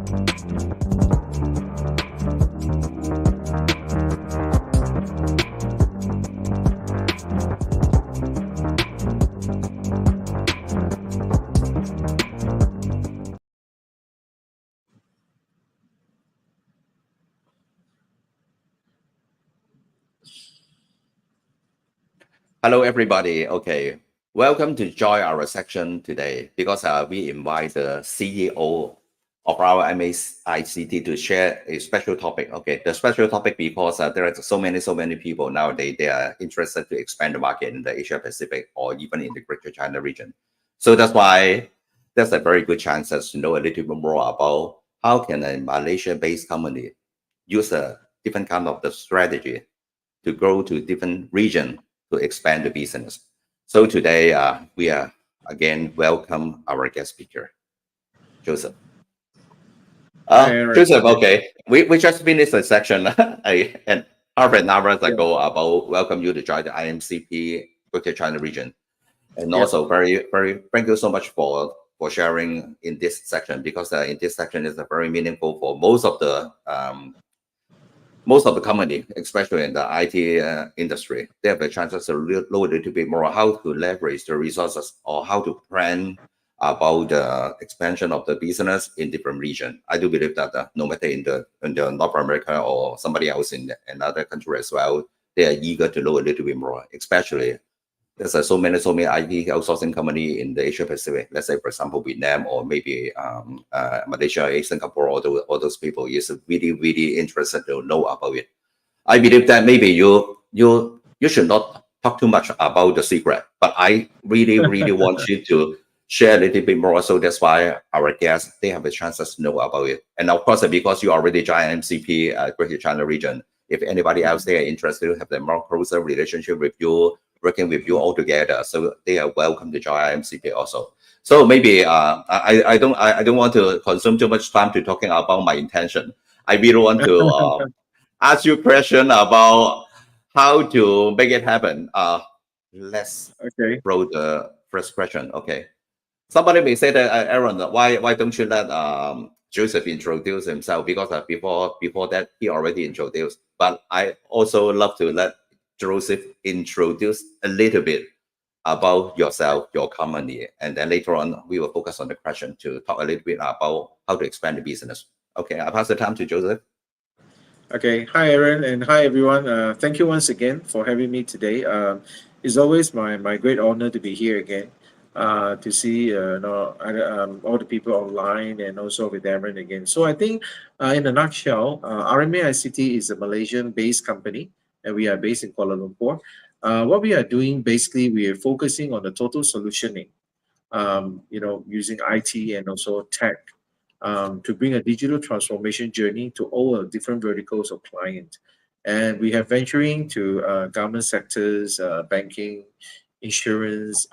Hello, everybody. Okay, welcome to join our section today because we invite the CEO of our RMAICT to share a special topic. Okay, the special topic because there are so many people nowadays, they are interested to expand the market in the Asia Pacific or even in the Greater China region. So that's why that's a very good chance to know a little bit more about how can a Malaysia-based company use a different kind of the strategy to grow to different region to expand the business. So today we are again welcome our guest speaker, Joseph. Joseph, okay, we just finished a section and half an hour ago about welcome you to join the IAMCP Greater China region, and also very thank you so much for sharing in this section because in this section is very meaningful for most of the company, especially in the IT industry. They have a chance to know a little bit more how to leverage the resources or how to plan about the expansion of the business in different regions. I do believe that no matter in the North America or somebody else in another country as well, they are eager to know a little bit more, especially there's so many IT outsourcing company in the Asia Pacific. Let's say, for example, Vietnam or maybe Malaysia, Singapore, all those people is really interested to know about it. I believe that maybe you should not talk too much about the secret, but I really want you to share a little bit more. So that's why our guests, they have a chance to know about it. And of course, because you already joined MCP Greater China region, if anybody else they are interested to have a more closer relationship with you, working with you all together, so they are welcome to join IMCP also. So maybe I don't want to consume too much time to talking about my intention. I really want to ask you a question about how to make it happen. Let's throw the first question. Okay. Somebody may say that Aaron, why don't you let Joseph introduce himself? Because before that he already introduced. But I also love to let Joseph introduce a little bit about yourself, your company, and then later on we will focus on the question to talk a little bit about how to expand the business. Okay, I pass the time to Joseph. Okay, hi Aaron and hi everyone. Thank you once again for having me today. It's always my great honor to be here again. To see all the people online and also with Aaron again. So I think in a nutshell, RMAICT is a Malaysian-based company and we are based in Kuala Lumpur. What we are doing basically, we are focusing on the total solutioning, using IT and also tech to bring a digital transformation journey to all the different verticals of client. And we have venturing to government sectors, banking, insurance,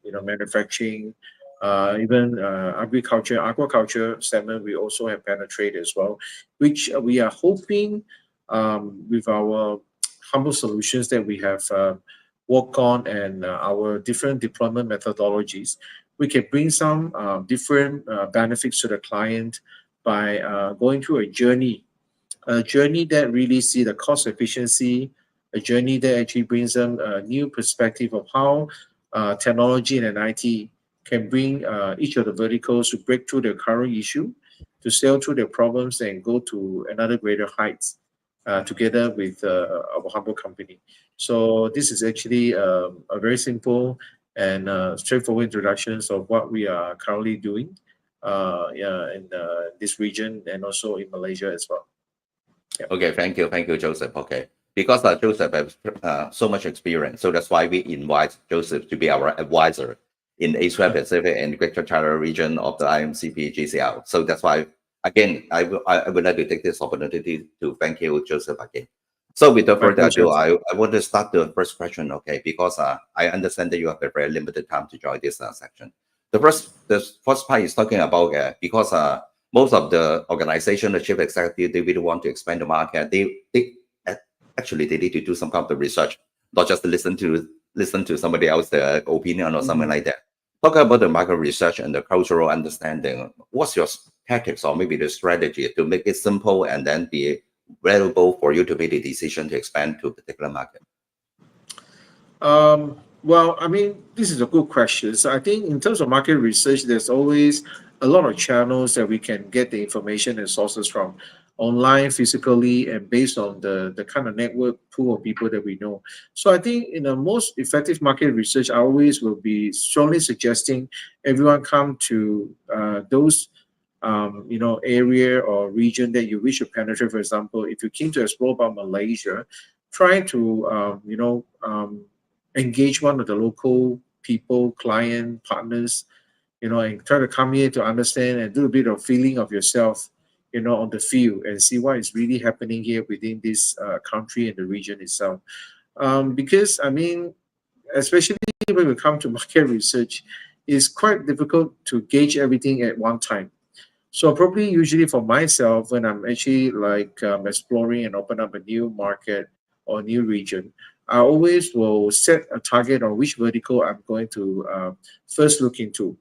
manufacturing, even agriculture, aquaculture segment. We also have penetrated as well, which we are hoping with our humble solutions that we have worked on and our different deployment methodologies, we can bring some different benefits to the client by going through a journey that really see the cost efficiency, a journey that actually brings them a new perspective of how technology and IT can bring each of the verticals to break through their current issue, to sail through their problems and go to another greater heights together with our humble company. So this is actually a very simple and straightforward introductions of what we are currently doing in this region and also in Malaysia as well. Yeah. Okay, thank you, Joseph. Okay, because Joseph has so much experience, so that's why we invite Joseph to be our advisor in Asia Pacific and Greater China region of the IAMCP GCL. So that's why, again, I would like to take this opportunity to thank you, Joseph, again. So without further ado, I want to start the first question, okay? Because I understand that you have a very limited time to join this section. The first part is talking about because most of the organization, the chief executive, they really want to expand the market. They actually need to do some kind of research, not just listen to somebody else's opinion or something like that. Talk about the market research and the cultural understanding. What's your tactics or maybe the strategy to make it simple and then be valuable for you to make the decision to expand to a particular market? Well, I mean, this is a good question. So I think in terms of market research, there's always a lot of channels that we can get the information and sources from online, physically, and based on the kind of network pool of people that we know. So I think in the most effective market research, I always will be strongly suggesting everyone come to those area or region that you wish to penetrate. For example, if you came to explore about Malaysia, try to engage one of the local people, client, partners, and try to come here to understand and do a bit of feeling of yourself, on the field and see what is really happening here within this country and the region itself. Because, I mean, especially when we come to market research, it's quite difficult to gauge everything at one time. So probably usually for myself, when I'm actually like exploring and open up a new market or new region, I always will set a target on which vertical I'm going to first look into.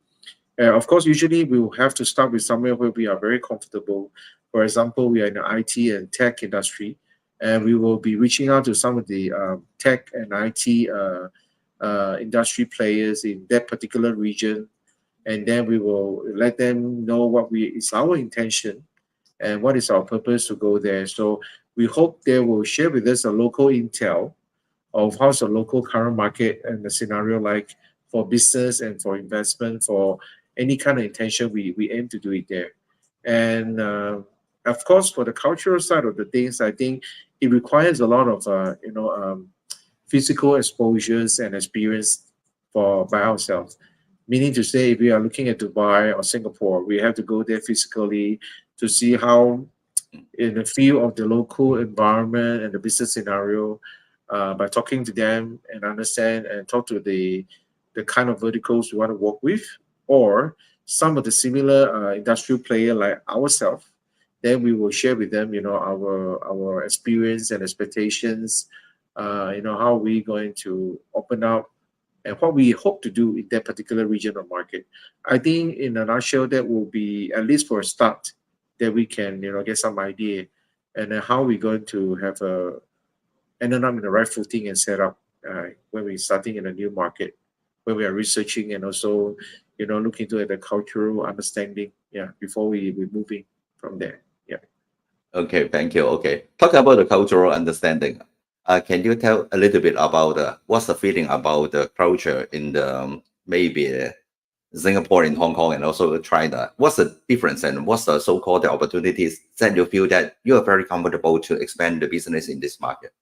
Of course, usually we will have to start with somewhere where we are very comfortable. For example, we are in the IT and tech industry, and we will be reaching out to some of the tech and IT industry players in that particular region, and then we will let them know what is our intention and what is our purpose to go there. So we hope they will share with us a local intel of how's the local current market and the scenario like for business and for investment, for any kind of intention we aim to do it there. And of course, for the cultural side of the things, I think it requires a lot of physical exposures and experience by ourselves. Meaning to say, if we are looking at Dubai or Singapore, we have to go there physically to see how, in the field of the local environment and the business scenario, by talking to them and understand and talk to the kind of verticals we want to work with, or some of the similar industrial player like ourselves, then we will share with them, our experience and expectations, how we're going to open up and what we hope to do in that particular region or market. I think in a nutshell, that will be, at least for a start, that we can, get some idea and then how we're going to have ended up in the right footing and set up when we're starting in a new market, when we are researching and also, looking into the cultural understanding, before we're moving from there. Yeah. Okay, thank you. Okay, talk about the cultural understanding. Can you tell a little bit about what's the feeling about the culture in the maybe Singapore and Hong Kong and also China? What's the difference and what's the so-called opportunities that you feel that you are very comfortable to expand the business in this market?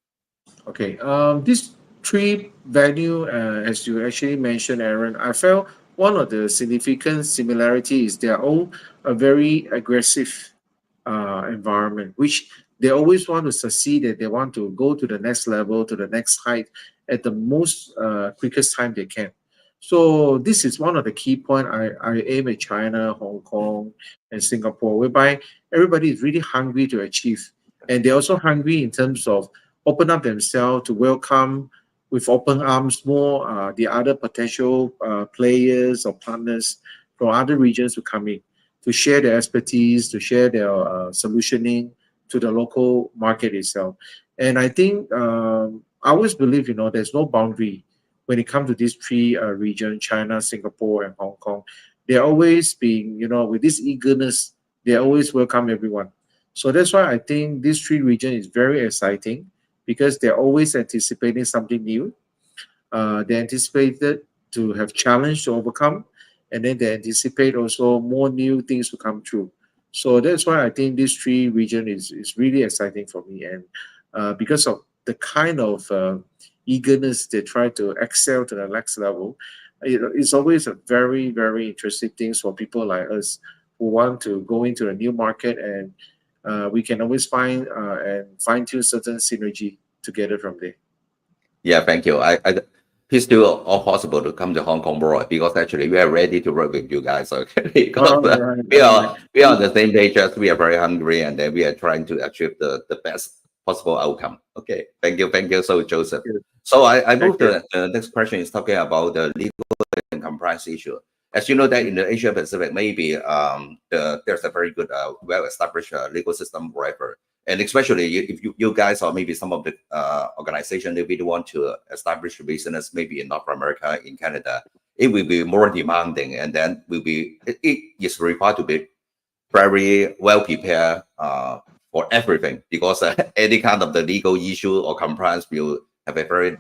Okay. These three venue, as you actually mentioned, Aaron, I felt one of the significant similarities is they are all a very aggressive environment, which they always want to succeed and they want to go to the next level, to the next height at the most quickest time they can. So this is one of the key points I aim at China, Hong Kong, and Singapore, whereby everybody is really hungry to achieve. And they're also hungry in terms of open up themselves to welcome with open arms more the other potential players or partners from other regions to come in, to share their expertise, to share their solutioning to the local market itself. And I think I always believe, there's no boundary when it comes to these three regions, China, Singapore, and Hong Kong. They're always being, with this eagerness, they always welcome everyone. So that's why I think this three region is very exciting because they're always anticipating something new. They anticipated to have challenge to overcome, and then they anticipate also more new things to come true. So that's why I think this three region is really exciting for me. And because of the kind of eagerness they try to excel to the next level, it's always a very, very interesting thing for people like us who want to go into a new market, and we can always find and fine-tune certain synergy together from there. Yeah, thank you. It's still all possible to come to Hong Kong more because actually we are ready to work with you guys. Okay, because we are on the same page as we are very hungry and then we are trying to achieve the best possible outcome. Okay, thank you so Joseph. So I move to the next question is talking about the legal and compliance issue. As you know that in the Asia Pacific, maybe there's a very good, well-established legal system wherever. And especially if you guys or maybe some of the organization, if we want to establish a business, maybe in North America, in Canada, it will be more demanding, and then it is required to be very well prepared for everything, because any kind of the legal issue or compliance will have a very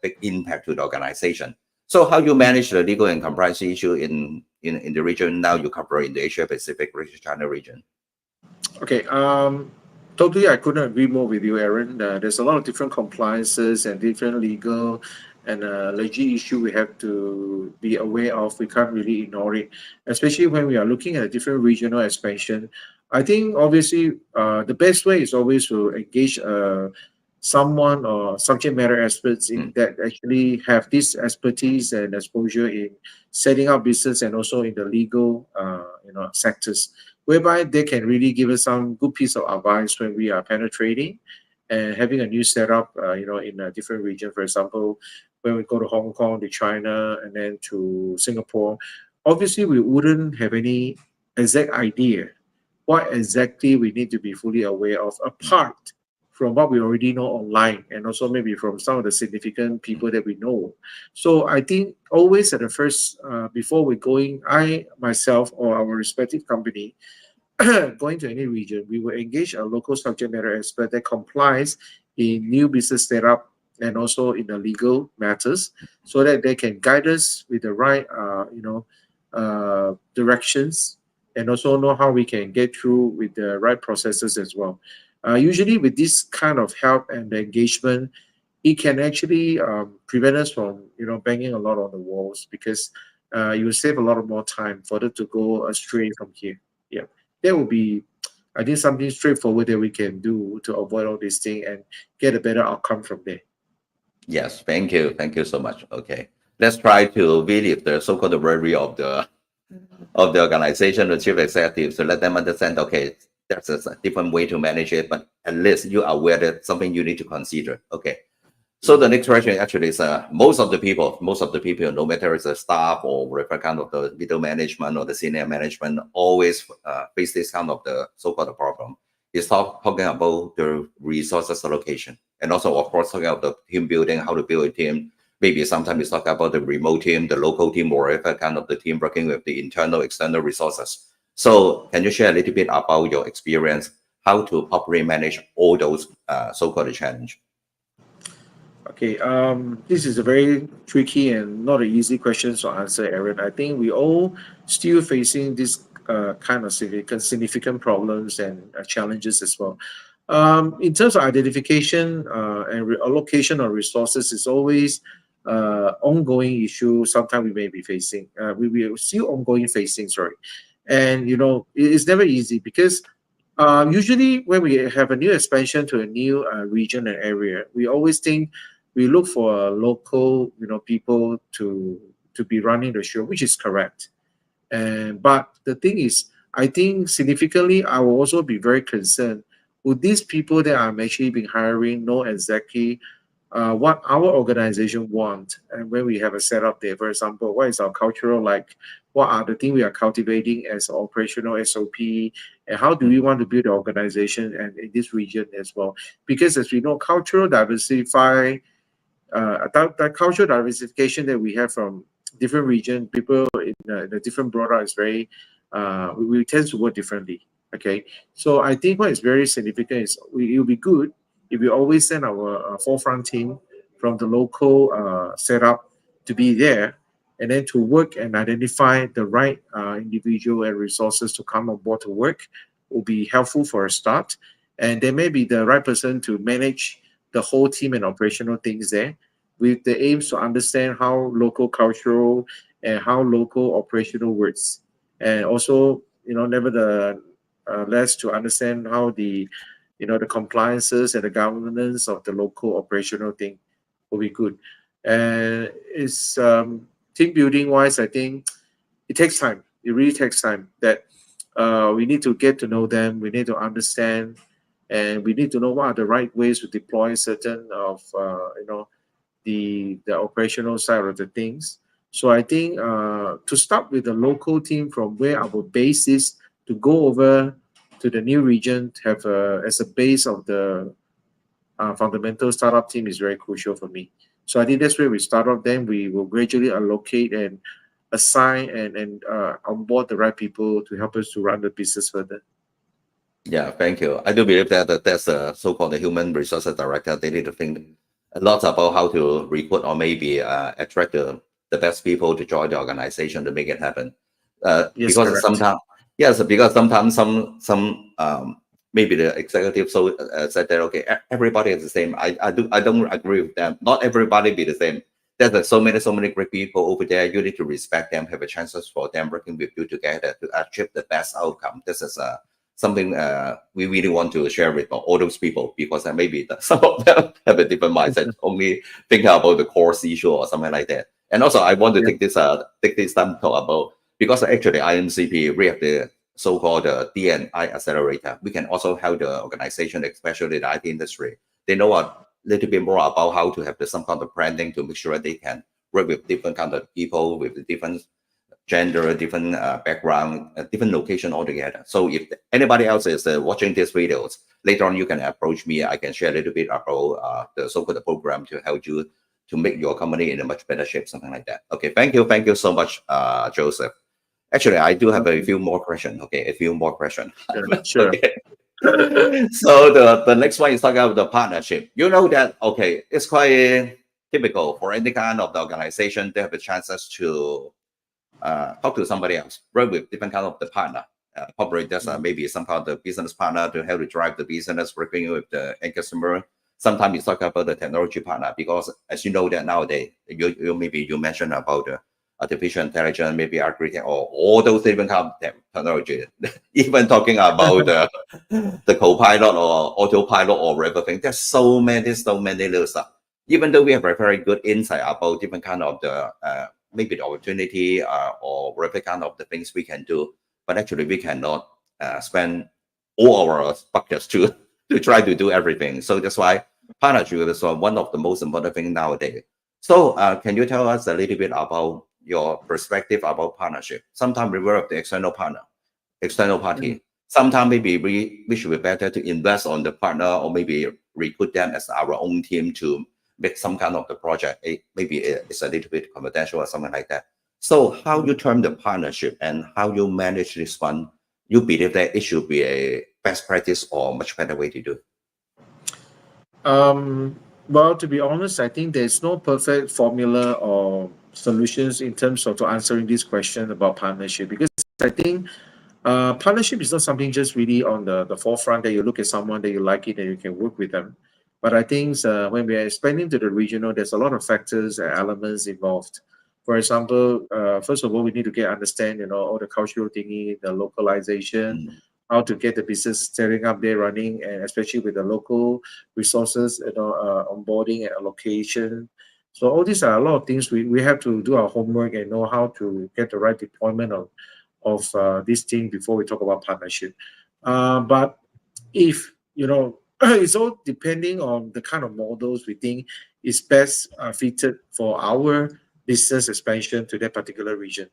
big impact to the organization. So how you manage the legal and compliance issue in the region now you cover in the Asia Pacific, Greater China region? Okay. Totally, I couldn't agree more with you, Aaron. There's a lot of different compliances and different legal and legit issue we have to be aware of. We can't really ignore it, especially when we are looking at a different regional expansion. I think obviously the best way is always to engage someone or subject matter experts in that actually have this expertise and exposure in setting up business and also in the legal sectors, whereby they can really give us some good piece of advice when we are penetrating and having a new setup, in a different region. For example, when we go to Hong Kong, to China, and then to Singapore, obviously we wouldn't have any exact idea what exactly we need to be fully aware of, apart from what we already know online and also maybe from some of the significant people that we know. So I think always at the first, before we're going, I myself or our respective company, going to any region, we will engage a local subject matter expert that complies in new business setup and also in the legal matters, so that they can guide us with the right, directions, and also know how we can get through with the right processes as well. Usually, with this kind of help and engagement, it can actually prevent us from banging a lot on the walls, because you will save a lot of more time for it to go astray from here. Yeah, that would be, I think, something straightforward that we can do to avoid all these things and get a better outcome from there. Yes, thank you so much. Okay, let's try to relieve the so-called worry of the organization, the chief executive, to let them understand, okay, there's a different way to manage it, but at least you are aware that something you need to consider. Okay. So the next question actually is most of the people, no matter it's a staff or whatever kind of the middle management or the senior management, always face this kind of the so-called problem. Is talking about the resources allocation, and also of course talking about the team building, how to build a team. Maybe sometimes it's talk about the remote team, the local team, or whatever kind of the team working with the internal, external resources. So can you share a little bit about your experience, how to properly manage all those so-called challenge? Okay, this is a very tricky and not an easy question to answer, Aaron. I think we all still facing this kind of significant problems and challenges as well. In terms of identification and allocation of resources, is always ongoing issue. Sometimes we may be facing, we will still ongoing facing. Sorry, and it's never easy, because usually when we have a new expansion to a new region and area, we always think we look for local, people to be running the show, which is correct. And but the thing is, I think significantly, I will also be very concerned. Would these people that I'm actually been hiring know exactly what our organization want, and when we have a setup there? For example, what is our cultural like? What are the things we are cultivating as operational SOP, and how do we want to build the organization and in this region as well? Because as we know, the cultural diversification that we have from different region, people in the different broader is very, we tend to work differently. Okay, so I think what is very significant is it will be good if we always send our forefront team from the local setup to be there, and then to work and identify the right individual and resources to come on board to work will be helpful for a start. And they may be the right person to manage the whole team and operational things there, with the aims to understand how local cultural and how local operational works. And also, nevertheless, to understand how the compliances and the governance of the local operational thing will be good. And it's team building wise, I think it takes time. It really takes time. That we need to get to know them. We need to understand, and we need to know what are the right ways to deploy certain of the operational side of the things. So I think to start with the local team from where our base is, to go over to the new region, to have as a base of the fundamental startup team is very crucial for me. So I think that's where we start off. Then we will gradually allocate and assign and onboard the right people to help us to run the business further. Yeah, thank you. I do believe that that's a so-called the human resources director. They need to think a lot about how to recruit or maybe attract the best people to join the organization to make it happen. Yes, Because correct. sometimes, yes, because sometimes some maybe the executive said that okay, everybody is the same. I don't agree with them. Not everybody be the same. There's so many great people over there. You need to respect them, have a chances for them working with you together to achieve the best outcome. This is something we really want to share with all those people, because maybe some of them have a different mindset, only thinking about the course issue or something like that. And also, I want to Yeah. take this time to talk about, because actually IMCP, we have the so-called D&I accelerator. We can also help the organization, especially the IT industry. They know a little bit more about how to have some kind of branding to make sure they can work with different kind of people with different gender, different background, different location altogether. So if anybody else is watching these videos, later on you can approach me. I can share a little bit about the so-called program to help you to make your company in a much better shape, something like that. Okay, thank you so much, Joseph. Actually, I do have a Okay. few more questions. Okay, a few more questions. Sure. Sure. Okay. So the next one is talking about the partnership. You know that, okay, it's quite typical for any kind of the organization. They have the chances to talk to somebody else, work with different kind of the partner. Operators, maybe some kind of the business partner to help to drive the business, working with the end customer. Sometimes you talk about the technology partner, because as you know that nowadays, you maybe you mentioned about the artificial intelligence, maybe architect, or all those different kind of technology. Even talking about the co-pilot or autopilot or everything. There's so many little stuff. Even though we have a very good insight about different kind of the maybe the opportunity or whatever kind of the things we can do, but actually we cannot spend all our buckets to try to do everything. So that's why partnership is one of the most important things nowadays. So can you tell us a little bit about your perspective about partnership? Sometimes we work with the external partner, external party. Sometimes maybe we should be better to invest on the partner, or maybe recruit them as our own team to make some kind of the project. Maybe it's a little bit confidential or something like that. So how you term the partnership and how you manage this one, you believe that it should be a best practice or much better way to do? Um, well, to be honest, I think there's no perfect formula or solutions in terms of to answering this question about partnership, because I think partnership is not something just really on the forefront that you look at someone that you like it and you can work with them. But I think when we are expanding to the regional, there's a lot of factors and elements involved. For example, first of all, we need to understand, all the cultural thingy, the localization, Mm. how to get the business setting up there running, and especially with the local resources, onboarding and allocation. So all these are a lot of things we have to do our homework and know how to get the right deployment of this thing before we talk about partnership. But if it's all depending on the kind of models we think is best fitted for our business expansion to that particular region.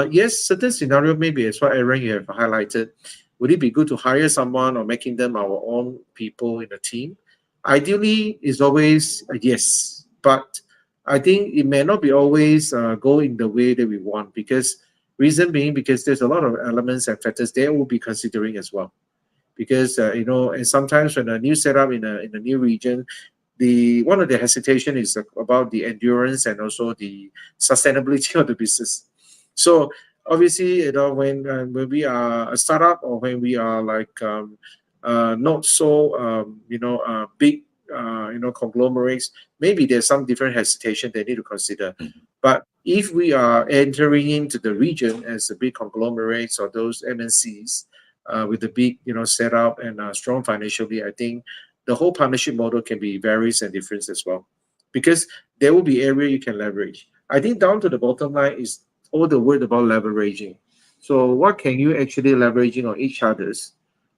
Yes, certain scenario maybe as what Aaron you have highlighted. Would it be good to hire someone or making them our own people in the team? Ideally, is always a yes, but I think it may not be always go in the way that we want, because reason being because there's a lot of elements and factors they will be considering as well. Because and sometimes when a new setup in a new region, the one of the hesitation is about the endurance and also the sustainability of the business. So obviously, when we are a startup, or when we are like not so big conglomerates, maybe there's some different hesitation they need to consider. But if we are entering into the region as a big conglomerates or those MNCs with the big setup and strong financially, I think the whole partnership model can be varies and different as well, because there will be area you can leverage. I think down to the bottom line is all the word about leveraging. So what can you actually leveraging on each other's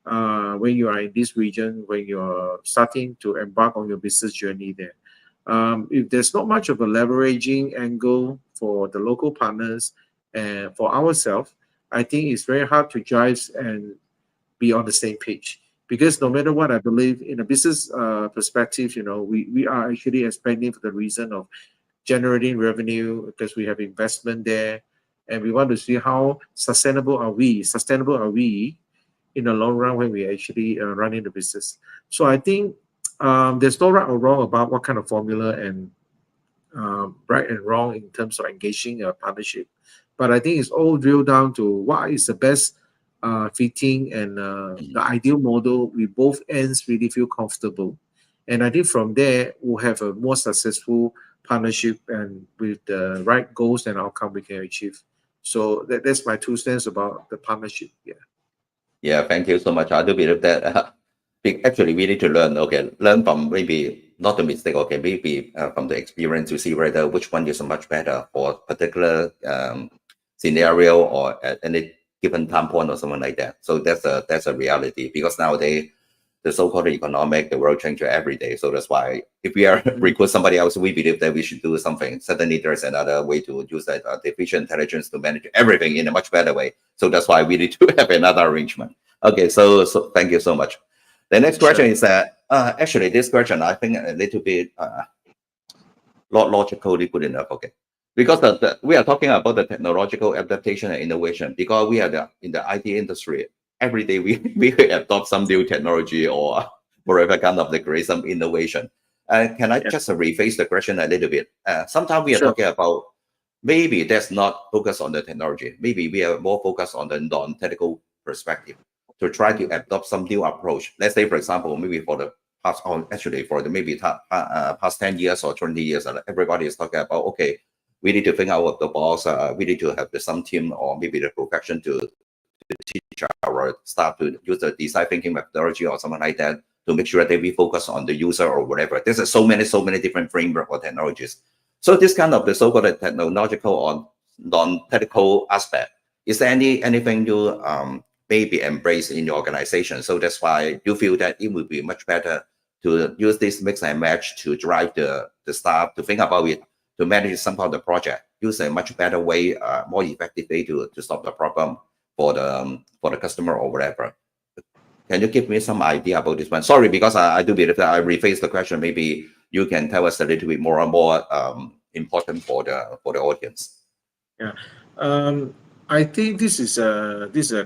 when you are in this region, when you're starting to embark on your business journey there. if there's not much of a leveraging angle for the local partners and for ourselves, I think it's very hard to jive and be on the same page. Because no matter what, I believe in a business perspective, we are actually expanding for the reason of generating revenue because we have investment there, and we want to see how sustainable are we in the long run when we actually running the business. So I think there's no right or wrong about what kind of formula and right and wrong in terms of engaging a partnership. But I think it's all drilled down to what is the best fitting and the ideal model. We both ends really feel comfortable. And I think from there, we'll have a more successful partnership and with the right goals and outcome we can achieve. So that's my 2 cents about the partnership. Yeah. Yeah, thank you so much. I do believe that actually we need to learn. Okay, learn from maybe not the mistake. Okay, maybe from the experience to see whether which one is much better for particular scenario or at any given time point or something like that. So that's a reality, because nowadays the so-called economic, the world changes every day. So that's why if we are recruit somebody else, we believe that we should do something. Suddenly there's another way to use that artificial intelligence to manage everything in a much better way. So that's why we need to have another arrangement. Okay, so thank you so much. The next question is that actually this question I think a little bit not logically good enough. Okay, because we are talking about the technological adaptation and innovation, because we are in the IT industry. Every day we adopt some new technology or whatever kind of create some innovation. Can I just rephrase the question a little bit? Sometimes we are talking about maybe that's not focused on the technology. Maybe we are more focused on the non-technical perspective to try to adopt some new approach. Let's say, for example, maybe for the past, or actually for the maybe past 10 years or 20 years, everybody is talking about, okay, we need to think out of the box. We need to have some team or maybe the profession to teach our staff to use the design thinking methodology or something like that to make sure that we focus on the user or whatever. There's so many different framework or technologies. So this kind of the so-called technological or non-technical aspect, is there anything you maybe embrace in your organization? So that's why you feel that it would be much better to use this mix and match to drive the staff to think about it, to manage some of the project, use a much better way, more effective way to solve the problem for the customer or whatever. Can you give me some idea about this one? Sorry, because I do believe that I rephrased the question. Maybe you can tell us a little bit more and more important for the audience. Yeah, I think this is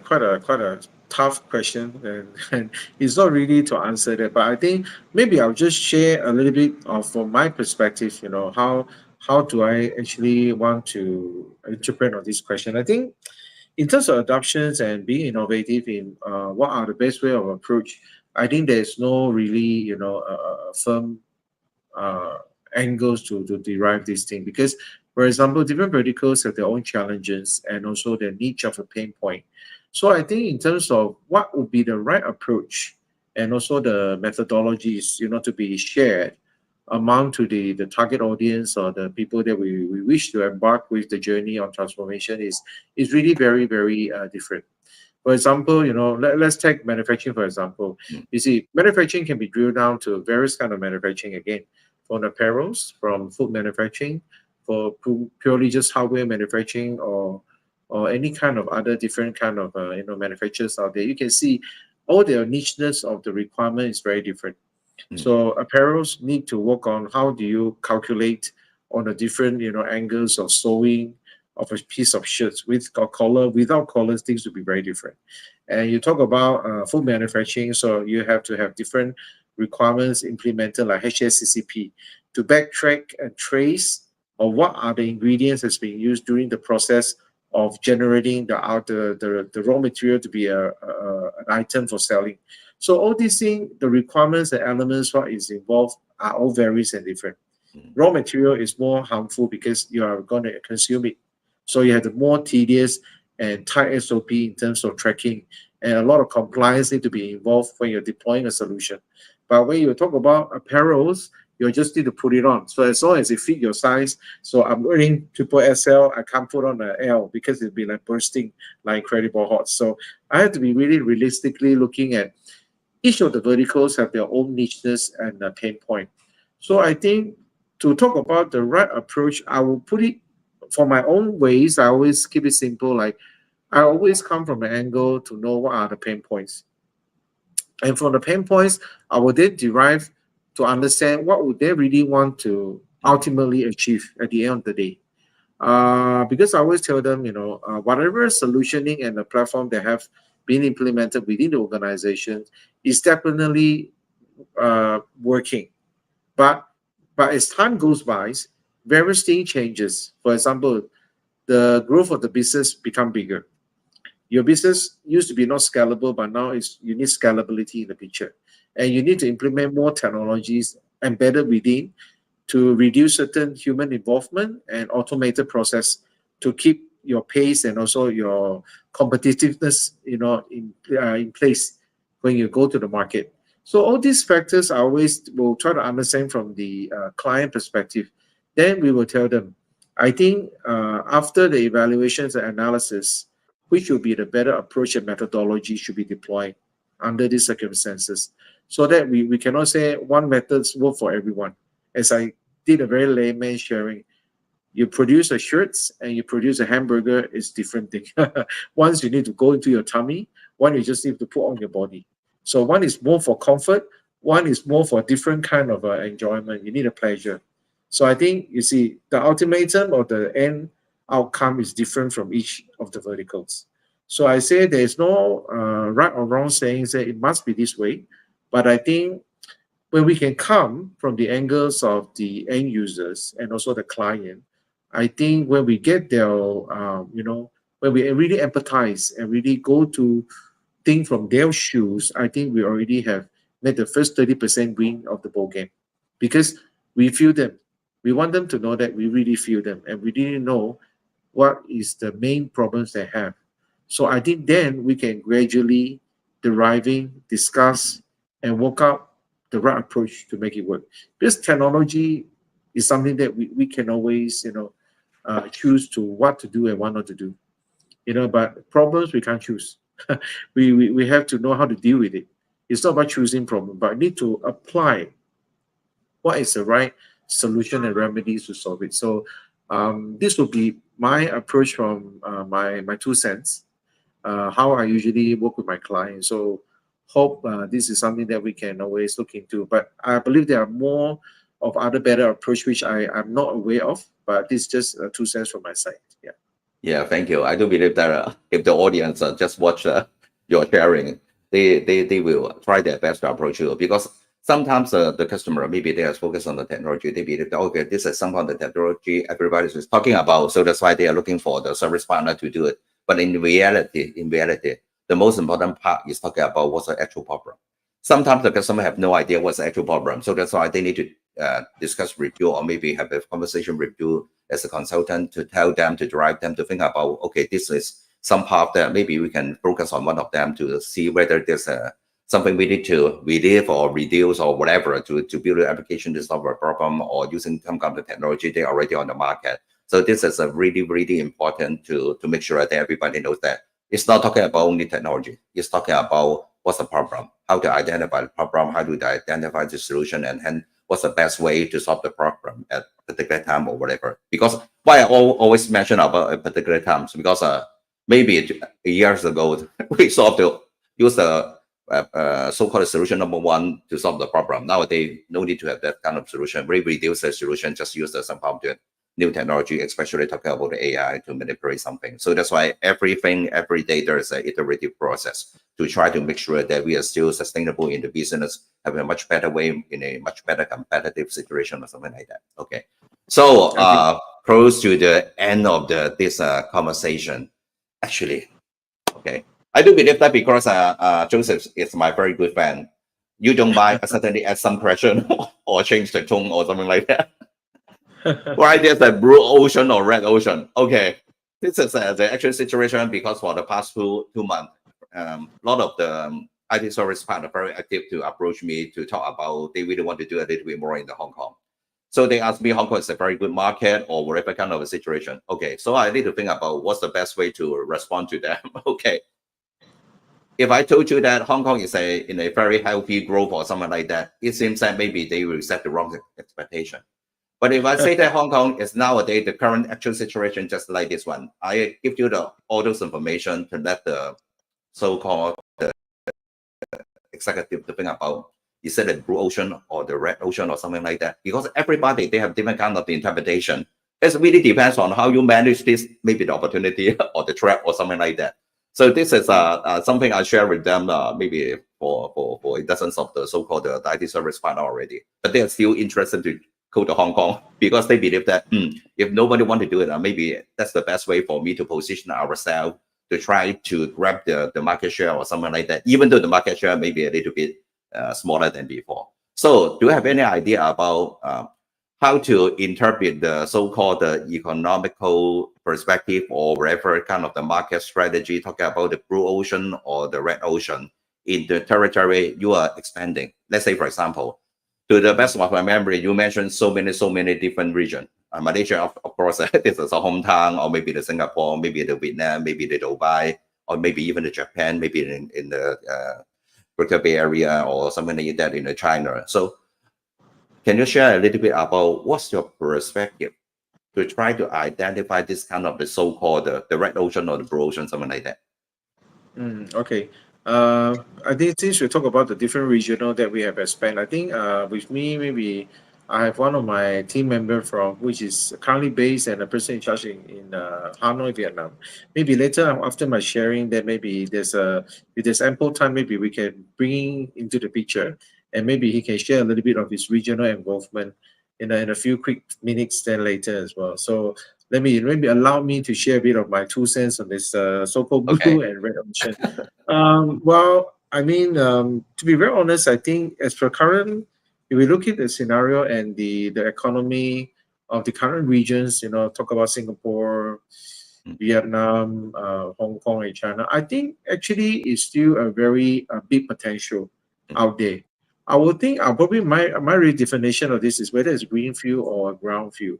quite a tough question, and it's not really to answer that. But I think maybe I'll just share a little bit of from my perspective. How do I actually want to interpret on this question? I think in terms of adoptions and being innovative in what are the best way of approach, I think there's no really firm angles to derive this thing, because for example different verticals have their own challenges and also their niche of a pain point. So I think in terms of what would be the right approach and also the methodologies to be shared among to the target audience or the people that we wish to embark with the journey on transformation is really very different. For example, let's take manufacturing for example. You see, manufacturing can be drilled down to various kind of manufacturing, again, from apparels, from food manufacturing, for purely just hardware manufacturing, or any kind of other different kind of manufacturers out there. You can see all the nicheness of the requirement is very different. So apparels need to work on how do you calculate on the different angles of sewing of a piece of shirts with a collar, without collars, things will be very different. And you talk about food manufacturing, so you have to have different requirements implemented like HACCP to backtrack and trace or what are the ingredients that's being used during the process of generating the raw material to be an item for selling. So all these things, the requirements and elements, what is involved are all varies and different. Raw material is more harmful because you are going to consume it. So you have the more tedious and tight SOP in terms of tracking, and a lot of compliance need to be involved when you're deploying a solution. But when you talk about apparels, you just need to put it on. So as long as it fit your size, so I'm wearing triple XL, I can't put on an L because it'd be like bursting like Incredible Hot. So I have to be really realistically looking at each of the verticals have their own nicheness and pain point. So I think to talk about the right approach, I will put it for my own ways. I always keep it simple. Like I always come from an angle to know what are the pain points. And from the pain points, I will then derive to understand what would they really want to ultimately achieve at the end of the day. Because I always tell them, whatever solutioning and the platform that have been implemented within the organization is definitely working. But as time goes by, various things changes. For example, the growth of the business become bigger. Your business used to be not scalable, but now you need scalability in the picture. And you need to implement more technologies embedded within to reduce certain human involvement and automated process to keep your pace and also your competitiveness, in place when you go to the market. So all these factors I always will try to understand from the client perspective. Then we will tell them, I think after the evaluations and analysis, which will be the better approach and methodology should be deployed under these circumstances, so that we cannot say one method's work for everyone. As I did a very layman sharing, you produce a shirts and you produce a hamburger is different thing. Once you need to go into your tummy, one you just need to put on your body. So one is more for comfort, one is more for different kind of enjoyment. You need a pleasure. So I think you see the ultimatum or the end outcome is different from each of the verticals. So I say there is no right or wrong saying that it must be this way, but I think when we can come from the angles of the end users and also the client, I think when we get there, when we really empathize and really go to think from their shoes, I think we already have made the first 30% win of the ball game, because we feel them. We want them to know that we really feel them and we really know what is the main problems they have. So I think then we can gradually deriving, discuss, and work out the right approach to make it work. Because technology is something that we can always, choose to what to do and what not to do. But problems we can't choose. we have to know how to deal with it. It's not about choosing problem, but need to apply what is the right solution and remedies to solve it. So this will be my approach from my 2 cents, how I usually work with my clients. So hope this is something that we can always look into. But I believe there are more of other better approach which I'm not aware of, but this is just 2 cents from my side. Yeah. Yeah, thank you. I do believe that if the audience just watch your sharing, they will try their best to approach you, because sometimes the customer, maybe they are focused on the technology. They believe that, okay, this is somehow the technology everybody is talking about, so that's why they are looking for the service partner to do it. But in reality, the most important part is talking about what's the actual problem. Sometimes the customer have no idea what's the actual problem, so that's why they need to discuss with you, or maybe have a conversation with you as a consultant to tell them, to drive them to think about, okay, this is some part that maybe we can focus on one of them to see whether there's something we need to relieve or reduce or whatever to build an application to solve a problem, or using some kind of technology they are already on the market. So this is a really important to make sure that everybody knows that it's not talking about only technology. It's talking about what's the problem, how to identify the problem, how to identify the solution, and then what's the best way to solve the problem at a particular time or whatever. Because why I always mention about a particular times, because maybe years ago we solved to use the so-called solution number one to solve the problem. Nowadays, no need to have that kind of solution. We reduce the solution, just use the somehow the new technology, especially talking about the AI to manipulate something. So that's why every day there's an iterative process to try to make sure that we are still sustainable in the business, have a much better way, in a much better competitive situation or something like that. Okay. So close to the end of this conversation, actually, okay. I do believe that because Joseph is my very good friend, you don't mind certainly add some question or change the tone or something like that. Why there's a blue ocean or red ocean? Okay, this is the actual situation, because for the past two months, a lot of the IT service partners are very active to approach me to talk about they really want to do a little bit more in the Hong Kong. So they asked me, Hong Kong is a very good market or whatever kind of a situation. Okay, so I need to think about what's the best way to respond to them. Okay. If I told you that Hong Kong is in a very healthy growth or something like that, it seems that maybe they will set the wrong expectation. But if I say that Hong Kong is nowadays the current actual situation just like this one, I give you all those information to let the so-called executive to think about, is it the blue ocean or the red ocean or something like that? Because everybody, they have different kind of interpretation. It really depends on how you manage this, maybe the opportunity or the threat or something like that. So this is something I share with them maybe for dozens of the so-called the IT service partner already. But they are still interested to go to Hong Kong because they believe that if nobody want to do it, maybe that's the best way for me to position ourselves to try to grab the market share or something like that, even though the market share may be a little bit smaller than before. So do you have any idea about how to interpret the so-called economical perspective or whatever kind of the market strategy, talking about the blue ocean or the red ocean in the territory you are expanding? Let's say, for example, to the best of my memory, you mentioned so many different regions. Malaysia, of course, this is a hometown, or maybe the Singapore, maybe the Vietnam, maybe the Dubai, or maybe even the Japan, maybe in the Greater Bay Area or something like that in China. So can you share a little bit about what's your perspective to try to identify this kind of the so-called the red ocean or the blue ocean, something like that? Okay. I think since we talk about the different regional that we have expanded, I think with me maybe I have one of my team member from which is currently based and a person in charge in Hanoi, Vietnam. Maybe later after my sharing that maybe if there's ample time, maybe we can bring into the picture and maybe he can share a little bit of his regional involvement in a few quick minutes then later as well. So let me allow me to share a bit of my 2 cents on this so-called blue and red ocean. Well, I mean, to be very honest, I think as per current, if we look at the scenario and the economy of the current regions, talk about Singapore, Vietnam, Hong Kong, and China, I think actually it's still a very big potential out there. I would think probably my redefinition of this is whether it's greenfield or brownfield.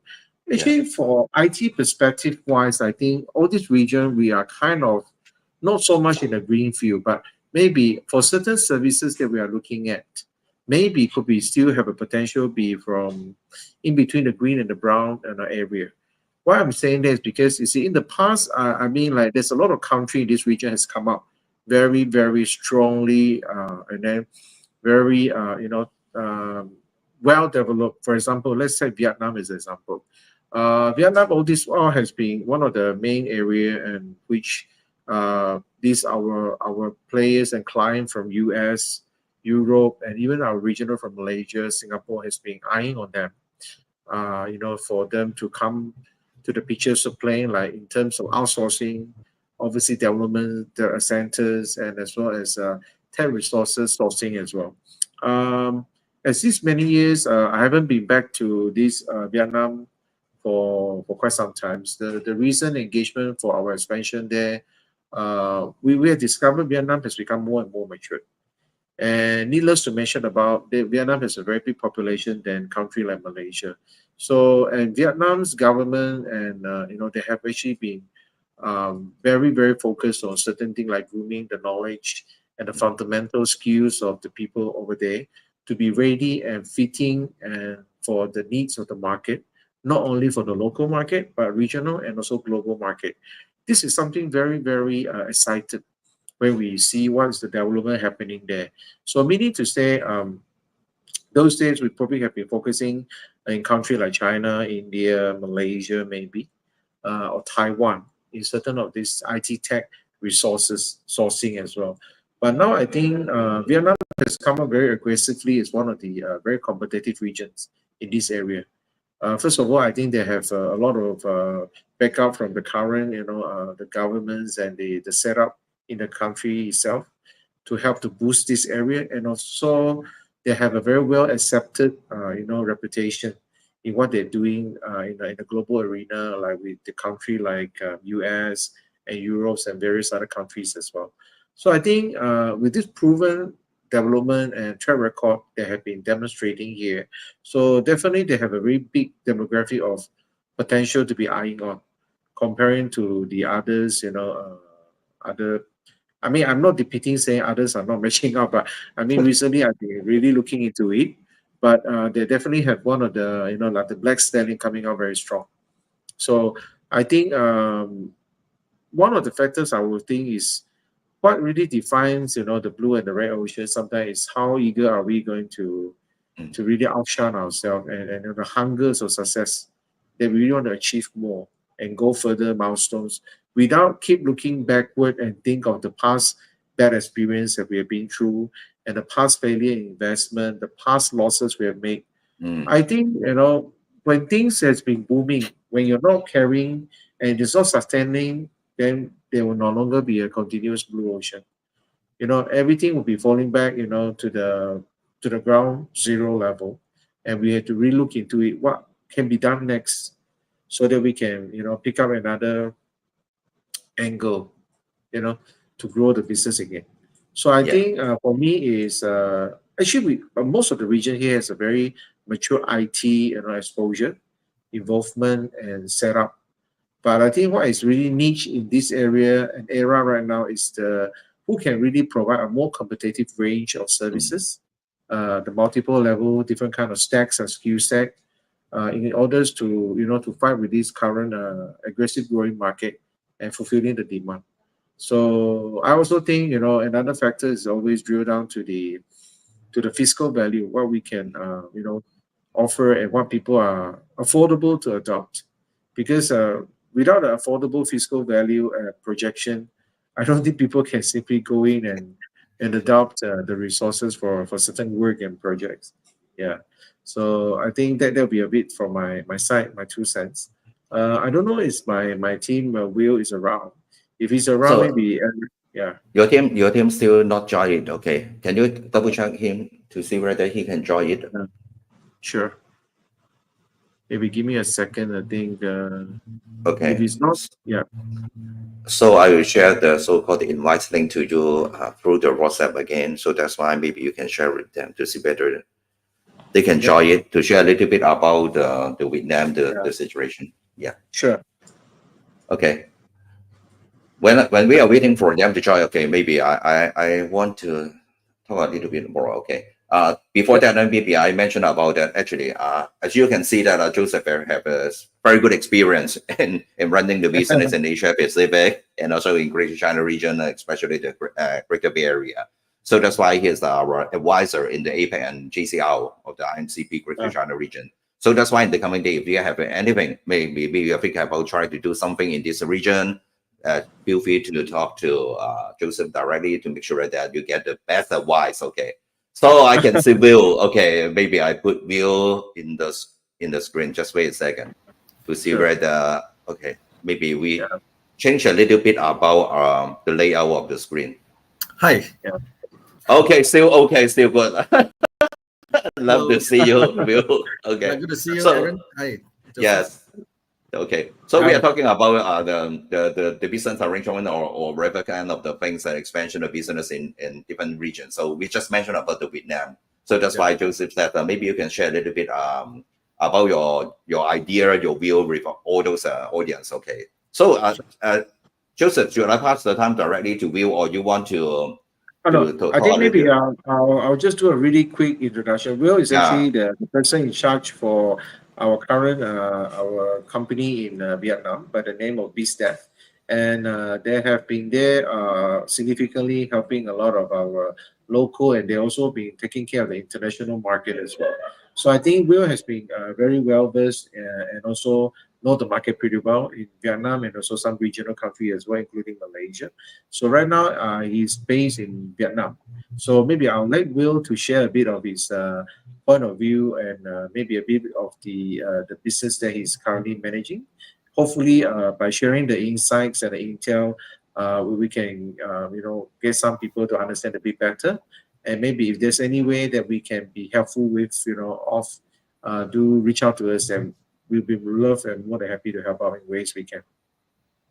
Actually, for IT perspective wise, I think all this region we are kind of not so much in the green field, but maybe for certain services that we are looking at, maybe could be still have a potential be from in between the green and the brown area. Why I'm saying that is because you see in the past, I mean like there's a lot of country in this region has come up very strongly and then very well developed. For example, let's say Vietnam is an example. Vietnam all this while has been one of the main area in which these our players and clients from US, Europe, and even our regional from Malaysia, Singapore has been eyeing on them. For them to come to the pictures of playing, like in terms of outsourcing, obviously development centers, and as well as tech resources sourcing as well. As these many years, I haven't been back to this Vietnam for quite some time. The recent engagement for our expansion there, we have discovered Vietnam has become more and more mature. And needless to mention about Vietnam has a very big population than country like Malaysia. So, and Vietnam's government and, they have actually been very focused on certain things like grooming the knowledge and the fundamental skills of the people over there to be ready and fitting and for the needs of the market, not only for the local market, but regional and also global market. This is something very excited when we see what's the development happening there. So meaning to say, those days we probably have been focusing in countries like China, India, Malaysia, maybe, or Taiwan in certain of these IT tech resources sourcing as well. But now I think Vietnam has come up very aggressively as one of the very competitive regions in this area. First of all, I think they have a lot of backup from the current, the governments and the setup in the country itself to help to boost this area, and also they have a very well accepted, reputation in what they're doing in the global arena, like with the country like US and Europe and various other countries as well. So I think with this proven development and track record they have been demonstrating here, so definitely they have a very big demographic of potential to be eyeing on, comparing to the others, other. I mean, I'm not depicting saying others are not matching up, but I mean, recently I've been really looking into it. but they definitely have one of the, like the black stallion coming out very strong. So I think one of the factors I would think is what really defines, the blue and the red ocean sometimes is how eager are we going to really outshine ourselves, and the hungers of success that we really want to achieve more and go further milestones without keep looking backward and think of the past bad experience that we have been through and the past failure in investment, the past losses we have made. I think, when things has been booming, when you're not carrying and it's not sustaining, then there will no longer be a continuous blue ocean. Everything will be falling back, to the ground zero level, and we have to relook into it. What can be done next, so that we can, pick up another angle, you know, to grow the business again. So I Yeah. think for me is actually most of the region here has a very mature IT, exposure, involvement, and setup. But I think what is really niche in this area and era right now is the who can really provide a more competitive range of services, the multiple level, different kind of stacks and skill set, in orders to to fight with this current aggressive growing market and fulfilling the demand. So I also think another factor is always drill down to the fiscal value, what we can offer and what people are affordable to adopt. Because without an affordable fiscal value projection, I don't think people can simply go in and adopt the resources for certain work and projects. Yeah. So I think that'll be a bit from my side, my 2 cents. I don't know if my team Will is around. If he's around, So maybe yeah. your team still not join it. Okay. Can you double check him to see whether he can join it? Yeah, sure. Maybe give me a second. I think if Okay. he's not, yeah. So I will share the so-called invite link to you through the WhatsApp again. So that's why maybe you can share with them to see whether they can Yep. join it to share a little bit about the Vietnam, the, Yeah. the situation. Yeah. Sure. Okay. When we are waiting for them to join, okay, maybe I want to talk a little bit more. Okay. Before Yep. that, then maybe I mentioned about that actually. As you can see that Joseph have a very good experience in running the business in Asia Pacific and also in Greater China region, especially the Greater Bay Area. So that's why he is our advisor in the APEC and GCR of the IMCP Greater China region. So that's why in the coming day, if you have anything, maybe you think about trying to do something in this region, feel free to talk to Joseph directly to make sure that you get the best advice. Okay. So I can see Will. Okay, maybe I put Will in the screen. Just wait a second to see Sure. where the okay. Maybe we Yeah. change a little bit about the layout of the screen. Hi. Yeah. Okay, still good. Love Hello. to see you, Will. Okay, Good to see you, so Aaron. Hi, Joseph. yes. Okay, so we Hi. are talking about the business arrangement or whatever kind of the things expansion of business in different regions. So we just mentioned about the Vietnam. So that's Yeah. why Joseph said maybe you can share a little bit about your idea, your view with all those audience. Okay, so Joseph, should I pass the time directly to Will, or you want to Oh, no, to I talk a think little maybe bit? I'll just do a really quick introduction. Will is Yeah, actually the person in charge for our current our company in Vietnam by the name of BStaff, and they have been there significantly helping a lot of our local, and they also been taking care of the international market as well. So I think Will has been very well versed and also know the market pretty well in Vietnam and also some regional country as well, including Malaysia. So right now, he's based in Vietnam. So maybe I'll let Will to share a bit of his point of view and maybe a bit of the business that he's currently managing. Hopefully, by sharing the insights and the intel, we can get some people to understand a bit better. And maybe if there's any way that we can be helpful with, do reach out to us, and we'll be love and more than happy to help out in ways we can.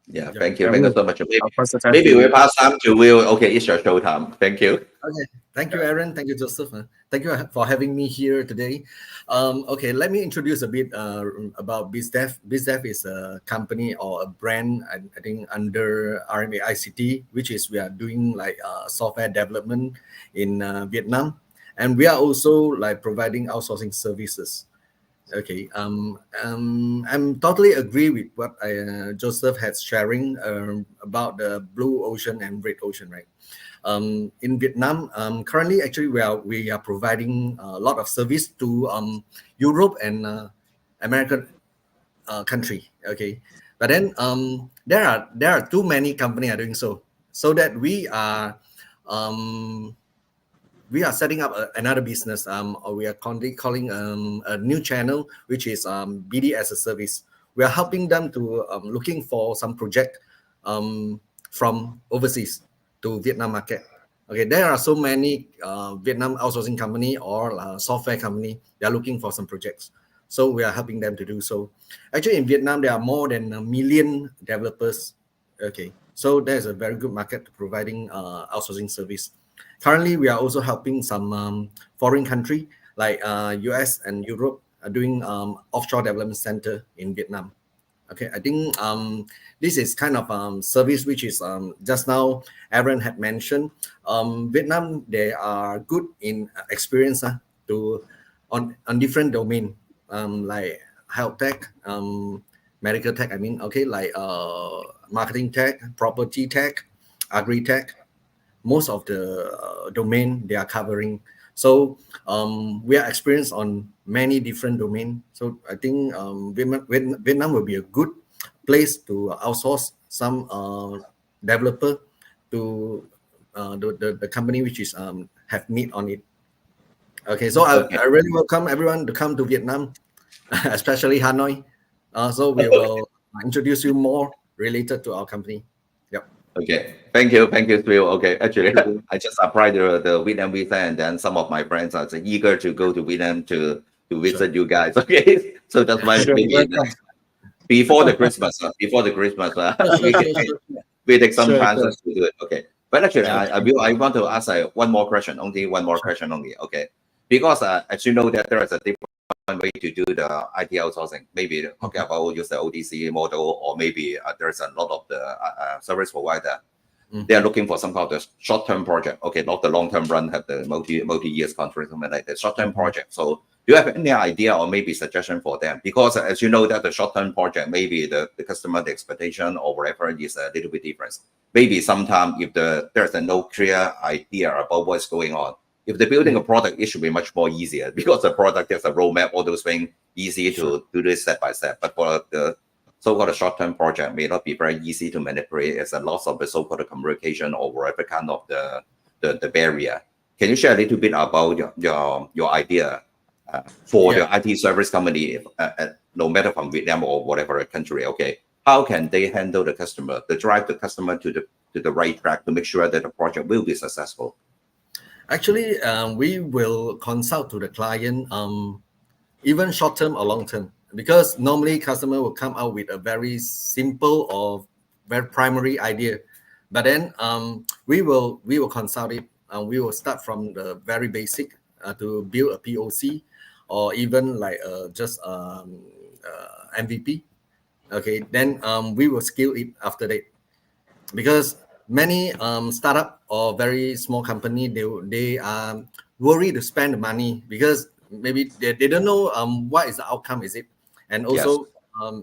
yeah. Yeah. Thank you. Yeah, Thank you Will, so much. Maybe I'll pass the time to maybe we you. pass time to Will. Okay, it's your show time. Thank you. Okay. Thank you, Yeah. Aaron. Thank you, Joseph. Thank you for having me here today. Okay, let me introduce a bit about BizDev. BizDev is a company or a brand, I think, under RMAICT, which is we are doing like software development in Vietnam. and we are also like providing outsourcing services. Okay, I'm totally agree with what Joseph has sharing about the blue ocean and red ocean, right? In Vietnam, currently actually we are providing a lot of service to Europe and American country. Okay, but then there are too many companies are doing so that we are setting up another business, or we are calling a new channel, which is BD as a service. We are helping them to looking for some project from overseas to Vietnam market. Okay, there are so many Vietnam outsourcing company or software company. They are looking for some projects, so we are helping them to do so. Actually, in Vietnam, there are more than 1 million developers. Okay, so there's a very good market providing outsourcing service. Currently, we are also helping some foreign country like US and Europe are doing offshore development center in Vietnam. Okay, I think this is kind of service which is just now Aaron had mentioned. Vietnam, they are good in experience to on different domain, like health tech, medical tech. I mean, okay, like marketing tech, property tech, agri tech. Most of the domain they are covering. So we are experienced on many different domains. So I think Vietnam will be a good place to outsource some developer to the company which is have need on it. Okay, so Okay. I really welcome everyone to come to Vietnam, especially Hanoi. So we will introduce you more related to our company. Yep. Okay, thank you, Phil. Okay, actually, I just applied the Vietnam visa, and then some of my friends are eager to go to Vietnam to visit you guys. Okay, so that's why Sure, maybe welcome. before the Christmas, we Sure, can, sure, we take some sure, chances to do it. Okay, but actually, Yeah. I want to ask one more question, only one more question only. Okay, because as you know that there is a different way to do the IT outsourcing. Maybe talking about use the OTC model, or maybe there's a lot of the service provider. They are looking for some kind of short-term project. Okay, not the long-term run, have the multi-years contract, something like that. Short-term project. So do you have any idea or maybe suggestion for them? Because as you know that the short-term project, maybe the customer, the expectation or whatever is a little bit different. Maybe sometime if there's no clear idea about what's going on, if they're building a product, it should be much more easier because the product has a roadmap, all those things, easy to do this step by step. But for the so-called short-term project may not be very easy to manipulate. It's a lot of the so-called communication or whatever kind of the barrier. Can you share a little bit about your idea for the IT service company, no matter from Vietnam or whatever country? Okay, how can they handle the customer, to drive the customer to the right track to make sure that the project will be successful? Actually, we will consult to the client, even short term or long term, because normally customer will come out with a very simple or very primary idea, but then we will consult it. We will start from the very basic to build a POC, or even like just MVP. Okay, then we will scale it after that, because many startup or very small company, they are worried to spend the money because maybe they don't know what is the outcome is it, and also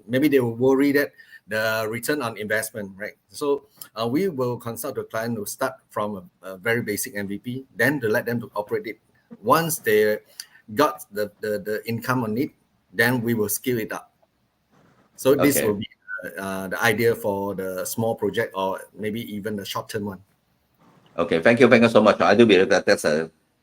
maybe they will worry that the return on investment, right? So we will consult the client to start from a very basic MVP, then to let them to operate it. Once they got the income on it, then we will scale it up. So this will be the idea for the small project or maybe even the short-term one. Okay, thank you so much. I do believe that that's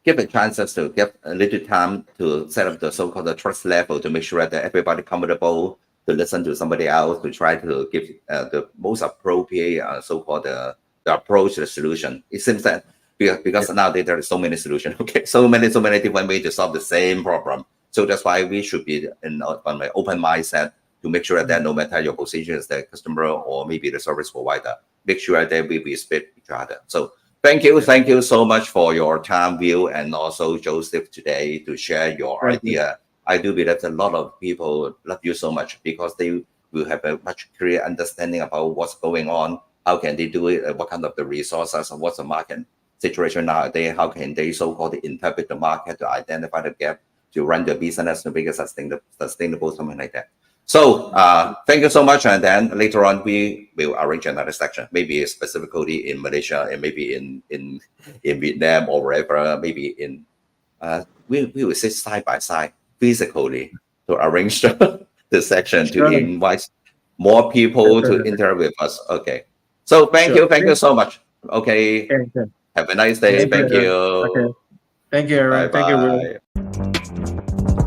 give a chances to get a little time to set up the so-called trust level to make sure that everybody comfortable to listen to somebody else, to try to give the most appropriate so-called the approach, the solution. It seems that because nowadays there are so many solutions. Okay, so many different ways to solve the same problem. So that's why we should be on my open mindset to make sure that no matter your position as the customer or maybe the service provider, make sure that we respect each other. So thank you so much for your time, Will, and also Joseph today to share your idea. I do believe that a lot of people love you so much because they will have a much clear understanding about what's going on, how can they do it, what kind of the resources, and what's the market situation nowadays, how can they so-called interpret the market to identify the gap to run the business to make it sustainable, something like that. So thank you so much. And then later on, we will arrange another section, maybe specifically in Malaysia and maybe in Vietnam or wherever, maybe in, we will sit side by side physically to arrange the section to invite more people to interact with us. Okay. So thank you so much. Okay. Have a nice day. Thank you. Okay. Thank you, Aaron. Bye-bye. Thank you, Will.